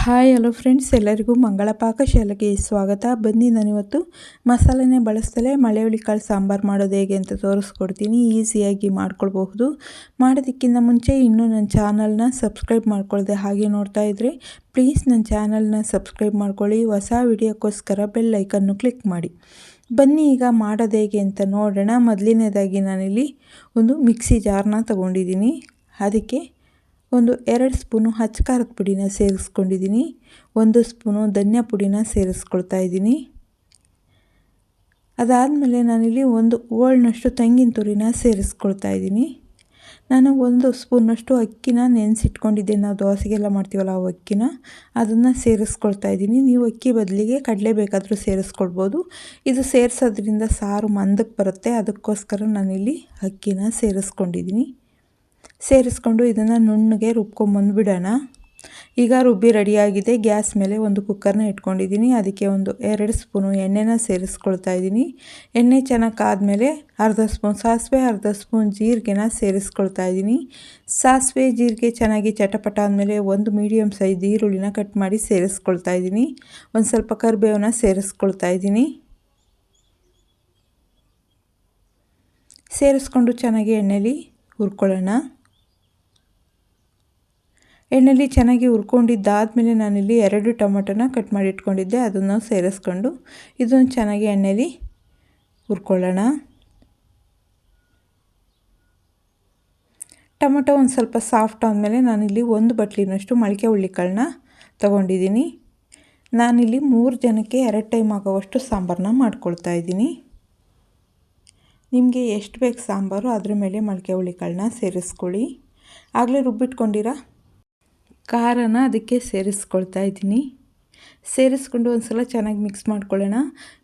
Hi hello friends, ಎಲ್ಲರಿಗೂ ಮಂಗಳ ಪಾಕಶಾಲೆಗೆ ಸ್ವಾಗತ. ಬನ್ನಿ, ನಾನಿವತ್ತು ಮಸಾಲೆನೇ ಬಳಸ್ತಲೇ ಮಳೆ ಹುಳಿ ಕಾಳು ಸಾಂಬಾರು ಮಾಡೋದು ಹೇಗೆ ಅಂತ ತೋರಿಸ್ಕೊಡ್ತೀನಿ. ಈಸಿಯಾಗಿ ಮಾಡ್ಕೊಳ್ಬಹುದು. ಮಾಡೋದಕ್ಕಿಂತ ಮುಂಚೆ ಇನ್ನೂ ನನ್ನ ಚಾನಲ್ನ ಸಬ್ಸ್ಕ್ರೈಬ್ ಮಾಡ್ಕೊಳ್ಳದೆ ಹಾಗೆ ನೋಡ್ತಾ ಇದ್ದರೆ ಪ್ಲೀಸ್ ನನ್ನ ಚಾನಲ್ನ ಸಬ್ಸ್ಕ್ರೈಬ್ ಮಾಡ್ಕೊಳ್ಳಿ. ಹೊಸ ವಿಡಿಯೋಕ್ಕೋಸ್ಕರ ಬೆಲ್ ಐಕನ್ನು ಕ್ಲಿಕ್ ಮಾಡಿ. ಬನ್ನಿ ಈಗ ಮಾಡೋದು ಹೇಗೆ ಅಂತ ನೋಡೋಣ. ಮೊದಲನೇದಾಗಿ ನಾನಿಲ್ಲಿ ಒಂದು ಮಿಕ್ಸಿ ಜಾರ್ನ ತೊಗೊಂಡಿದ್ದೀನಿ. ಅದಕ್ಕೆ ಒಂದು 2 ಸ್ಪೂನು ಅಚ್ಚ ಖಾರದ ಪುಡಿನ ಸೇರಿಸ್ಕೊಂಡಿದ್ದೀನಿ. 1 ಸ್ಪೂನು ಧನಿಯಾ ಪುಡಿನ ಸೇರಿಸ್ಕೊಳ್ತಾ ಇದ್ದೀನಿ. ಅದಾದಮೇಲೆ ನಾನಿಲ್ಲಿ 1 ಹೋಳನಷ್ಟು ತೆಂಗಿನ ತುರಿನ ಸೇರಿಸ್ಕೊಳ್ತಾ ಇದ್ದೀನಿ. ನಾನು 1 ಸ್ಪೂನಷ್ಟು ಅಕ್ಕಿನ ನೆನೆಸಿಟ್ಕೊಂಡಿದ್ದೆ. ನಾವು ದೋಸೆಗೆಲ್ಲ ಮಾಡ್ತೀವಲ್ಲ ಆ ಅಕ್ಕಿನ, ಅದನ್ನು ಸೇರಿಸ್ಕೊಳ್ತಾ ಇದ್ದೀನಿ. ನೀವು ಅಕ್ಕಿ ಬದಲಿಗೆ ಕಡಲೆ ಬೇಕಾದರೂ ಸೇರಿಸ್ಕೊಳ್ಬೋದು. ಇದು ಸೇರಿಸೋದ್ರಿಂದ ಸಾರು ಮಂದಕ್ಕೆ ಬರುತ್ತೆ, ಅದಕ್ಕೋಸ್ಕರ ನಾನಿಲ್ಲಿ ಅಕ್ಕಿನ ಸೇರಿಸ್ಕೊಂಡಿದ್ದೀನಿ. ಸೇರಿಸ್ಕೊಂಡು ಇದನ್ನು ನುಣ್ಣಗೆ ರುಬ್ಕೊಂಬಂದುಬಿಡೋಣ. ಈಗ ರುಬ್ಬಿ ರೆಡಿಯಾಗಿದೆ. ಗ್ಯಾಸ್ ಮೇಲೆ ಒಂದು ಕುಕ್ಕರ್ನ ಇಟ್ಕೊಂಡಿದ್ದೀನಿ. ಅದಕ್ಕೆ ಒಂದು 2 ಸ್ಪೂನು ಎಣ್ಣೆನ ಸೇರಿಸ್ಕೊಳ್ತಾ ಇದ್ದೀನಿ. ಎಣ್ಣೆ ಚೆನ್ನಾಗಿ ಕಾದ್ಮೇಲೆ ಅರ್ಧ ಸ್ಪೂನ್ ಸಾಸಿವೆ, ಅರ್ಧ ಸ್ಪೂನ್ ಜೀರಿಗೆನ ಸೇರಿಸ್ಕೊಳ್ತಾ ಇದ್ದೀನಿ. ಸಾಸಿವೆ ಜೀರಿಗೆ ಚೆನ್ನಾಗಿ ಚಟಪಟ ಆದಮೇಲೆ ಒಂದು ಮೀಡಿಯಮ್ ಸೈಜ್ ಈರುಳ್ಳಿನ ಕಟ್ ಮಾಡಿ ಸೇರಿಸ್ಕೊಳ್ತಾ ಇದ್ದೀನಿ. ಒಂದು ಸ್ವಲ್ಪ ಕರಿಬೇವನ್ನ ಸೇರಿಸ್ಕೊಳ್ತಾ ಇದ್ದೀನಿ. ಸೇರಿಸ್ಕೊಂಡು ಚೆನ್ನಾಗಿ ಎಣ್ಣೆಲಿ ಹುರ್ಕೊಳ್ಳೋಣ. ಎಣ್ಣೆಲಿ ಚೆನ್ನಾಗಿ ಹುರ್ಕೊಂಡಿದ್ದಾದಮೇಲೆ ನಾನಿಲ್ಲಿ 2 ಟೊಮೆಟೊನ ಕಟ್ ಮಾಡಿ ಇಟ್ಕೊಂಡಿದ್ದೆ, ಅದನ್ನು ಸೇರಿಸ್ಕೊಂಡು ಇದನ್ನು ಚೆನ್ನಾಗಿ ಎಣ್ಣೆಲಿ ಹುರ್ಕೊಳ್ಳೋಣ. ಟೊಮೆಟೊ ಒಂದು ಸ್ವಲ್ಪ ಸಾಫ್ಟ್ ಆದಮೇಲೆ ನಾನಿಲ್ಲಿ 1 ಬಟ್ಲಿನಷ್ಟು ಮೊಳಕೆ ಹುಳ್ಳಿಕಾಳನ್ನ ತೊಗೊಂಡಿದ್ದೀನಿ. ನಾನಿಲ್ಲಿ 3 ಜನಕ್ಕೆ 2 ಟೈಮ್ ಆಗೋವಷ್ಟು ಸಾಂಬಾರನ್ನ ಮಾಡ್ಕೊಳ್ತಾ ಇದ್ದೀನಿ. ನಿಮಗೆ ಎಷ್ಟು ಬೇಕು ಸಾಂಬಾರು ಅದ್ರ ಮೇಲೆ ಮೊಳಕೆ ಹುಳ್ಳಿಕಾಳನ್ನ ಸೇರಿಸ್ಕೊಳ್ಳಿ. ಆಗಲೇ ರುಬ್ಬಿಟ್ಕೊಂಡಿರೋ ಖಾರನ ಅದಕ್ಕೆ ಸೇರಿಸ್ಕೊಳ್ತಾ ಇದ್ದೀನಿ. ಸೇರಿಸ್ಕೊಂಡು ಒಂದು ಸಲ ಚೆನ್ನಾಗಿ ಮಿಕ್ಸ್ ಮಾಡ್ಕೊಳ್ಳೋಣ.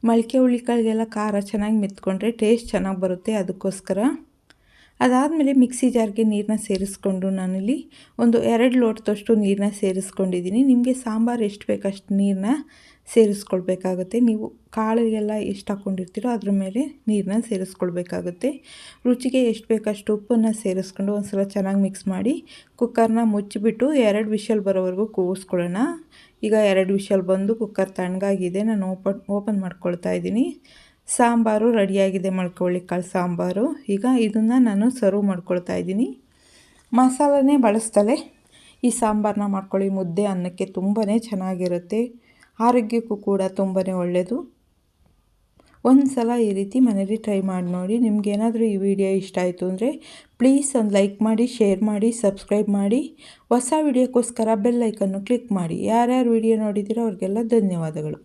ಮೊಳಕೆ ಹುಳ್ಳಿಕಾಳಿಗೆಲ್ಲ ಖಾರ ಚೆನ್ನಾಗಿ ಮೆತ್ಕೊಂಡ್ರೆ ಟೇಸ್ಟ್ ಚೆನ್ನಾಗಿ ಬರುತ್ತೆ, ಅದಕ್ಕೋಸ್ಕರ. ಅದಾದಮೇಲೆ ಮಿಕ್ಸಿ ಜಾರ್ಗೆ ನೀರನ್ನ ಸೇರಿಸ್ಕೊಂಡು ನಾನಿಲ್ಲಿ ಒಂದು 2 ಲೋಟದಷ್ಟು ನೀರನ್ನ ಸೇರಿಸ್ಕೊಂಡಿದ್ದೀನಿ. ನಿಮಗೆ ಸಾಂಬಾರು ಎಷ್ಟು ಬೇಕು ಅಷ್ಟು ನೀರನ್ನ ಸೇರಿಸ್ಕೊಳ್ಬೇಕಾಗುತ್ತೆ. ನೀವು ಕಾಳಿಗೆಲ್ಲ ಎಷ್ಟು ಹಾಕ್ಕೊಂಡಿರ್ತೀರೋ ಅದ್ರ ಮೇಲೆ ನೀರನ್ನ ಸೇರಿಸ್ಕೊಳ್ಬೇಕಾಗುತ್ತೆ. ರುಚಿಗೆ ಎಷ್ಟು ಬೇಕಷ್ಟು ಉಪ್ಪನ್ನು ಸೇರಿಸ್ಕೊಂಡು ಒಂದು ಸಲ ಚೆನ್ನಾಗಿ ಮಿಕ್ಸ್ ಮಾಡಿ ಕುಕ್ಕರ್ನ ಮುಚ್ಚಿಬಿಟ್ಟು 2 ವಿಷಲ್ ಬರೋವರೆಗೂ ಕೂಗಿಸ್ಕೊಳ್ಳೋಣ. ಈಗ 2 ವಿಷಲ್ ಬಂದು ಕುಕ್ಕರ್ ತಣ್ಣಗಾಗಿದೆ. ನಾನು ಓಪನ್ ಮಾಡ್ಕೊಳ್ತಾ ಇದ್ದೀನಿ. ಸಾಂಬಾರು ರೆಡಿಯಾಗಿದೆ, ಮೊಳಕೆ ಹುಳ್ಳಿಕಾಳು ಸಾಂಬಾರು. ಈಗ ಇದನ್ನು ನಾನು ಸರ್ವ್ ಮಾಡ್ಕೊಳ್ತಾ ಇದ್ದೀನಿ. ಮಸಾಲನೇ ಬಳಸ್ತಲೇ ಈ ಸಾಂಬಾರನ್ನ ಮಾಡ್ಕೊಳ್ಳಿ. ಮುದ್ದೆ ಅನ್ನಕ್ಕೆ ತುಂಬಾ ಚೆನ್ನಾಗಿರುತ್ತೆ, ಆರೋಗ್ಯಕ್ಕೂ ಕೂಡ ತುಂಬಾ ಒಳ್ಳೆಯದು. ಒಂದು ಸಲ ಈ ರೀತಿ ಮನೇಲಿ ಟ್ರೈ ಮಾಡಿ ನೋಡಿ. ನಿಮಗೇನಾದರೂ ಈ ವಿಡಿಯೋ ಇಷ್ಟ ಆಯಿತು ಅಂದರೆ ಪ್ಲೀಸ್ ಒಂದು ಲೈಕ್ ಮಾಡಿ, ಶೇರ್ ಮಾಡಿ, ಸಬ್ಸ್ಕ್ರೈಬ್ ಮಾಡಿ. ಹೊಸ ವಿಡಿಯೋಕ್ಕೋಸ್ಕರ ಬೆಲ್ ಐಕನ್ನು ಕ್ಲಿಕ್ ಮಾಡಿ. ಯಾರ್ಯಾರು ವಿಡಿಯೋ ನೋಡಿದ್ದೀರೋ ಅವ್ರಿಗೆಲ್ಲ ಧನ್ಯವಾದಗಳು.